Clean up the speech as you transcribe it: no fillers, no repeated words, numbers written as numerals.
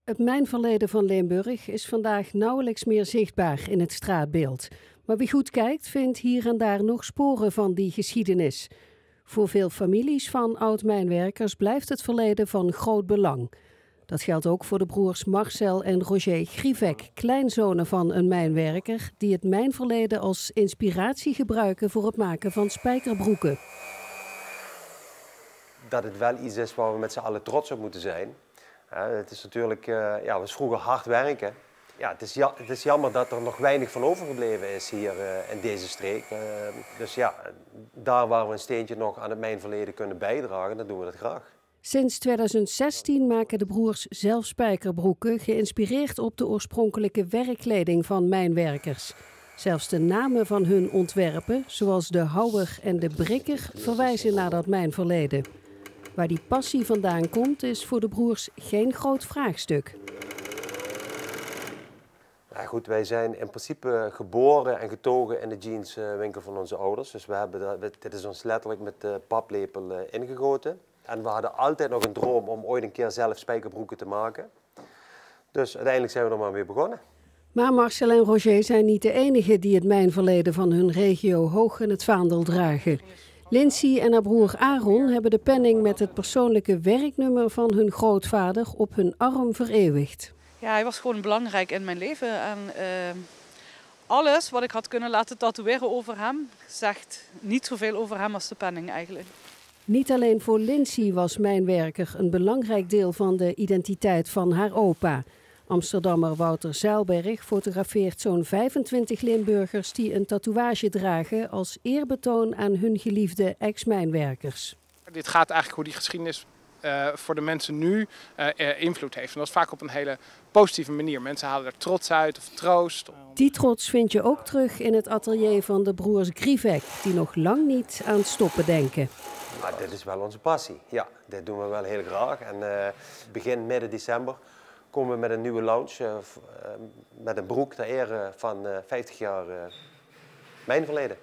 Het mijnverleden van Limburg is vandaag nauwelijks meer zichtbaar in het straatbeeld. Maar wie goed kijkt, vindt hier en daar nog sporen van die geschiedenis. Voor veel families van oud-mijnwerkers blijft het verleden van groot belang. Dat geldt ook voor de broers Marcel en Roger Grievek, kleinzonen van een mijnwerker, die het mijnverleden als inspiratie gebruiken voor het maken van spijkerbroeken. Dat het wel iets is waar we met z'n allen trots op moeten zijn. Het is natuurlijk, het was vroeger hard werken. Ja, het is jammer dat er nog weinig van overgebleven is hier in deze streek. Dus ja, daar waar we een steentje nog aan het mijnverleden kunnen bijdragen, dan doen we dat graag. Sinds 2016 maken de broers zelf spijkerbroeken, geïnspireerd op de oorspronkelijke werkkleding van mijnwerkers. Zelfs de namen van hun ontwerpen, zoals de houwer en de brikker, verwijzen naar dat mijnverleden. Waar die passie vandaan komt, is voor de broers geen groot vraagstuk. Ja, goed, wij zijn in principe geboren en getogen in de jeanswinkel van onze ouders. Dus dit is ons letterlijk met de paplepel ingegoten. En we hadden altijd nog een droom om ooit een keer zelf spijkerbroeken te maken. Dus uiteindelijk zijn we er maar mee begonnen. Maar Marcel en Roger zijn niet de enigen die het mijnverleden van hun regio hoog in het vaandel dragen. Lindsay en haar broer Aaron hebben de penning met het persoonlijke werknummer van hun grootvader op hun arm vereeuwigd. Ja, hij was gewoon belangrijk in mijn leven. En alles wat ik had kunnen laten tatoeëren over hem, zegt niet zoveel over hem als de penning eigenlijk. Niet alleen voor Lindsay was mijnwerker een belangrijk deel van de identiteit van haar opa. Amsterdammer Wouter Zeilberg fotografeert zo'n 25 Limburgers die een tatoeage dragen als eerbetoon aan hun geliefde ex-mijnwerkers. Dit gaat eigenlijk hoe die geschiedenis voor de mensen nu invloed heeft. En dat is vaak op een hele positieve manier. Mensen halen er trots uit of troost. Die trots vind je ook terug in het atelier van de broers Grievek, die nog lang niet aan stoppen denken. Maar dit is wel onze passie. Ja, dit doen we wel heel graag. En begin midden december komen we met een nieuwe lounge met een broek ter ere van 50 jaar mijnverleden.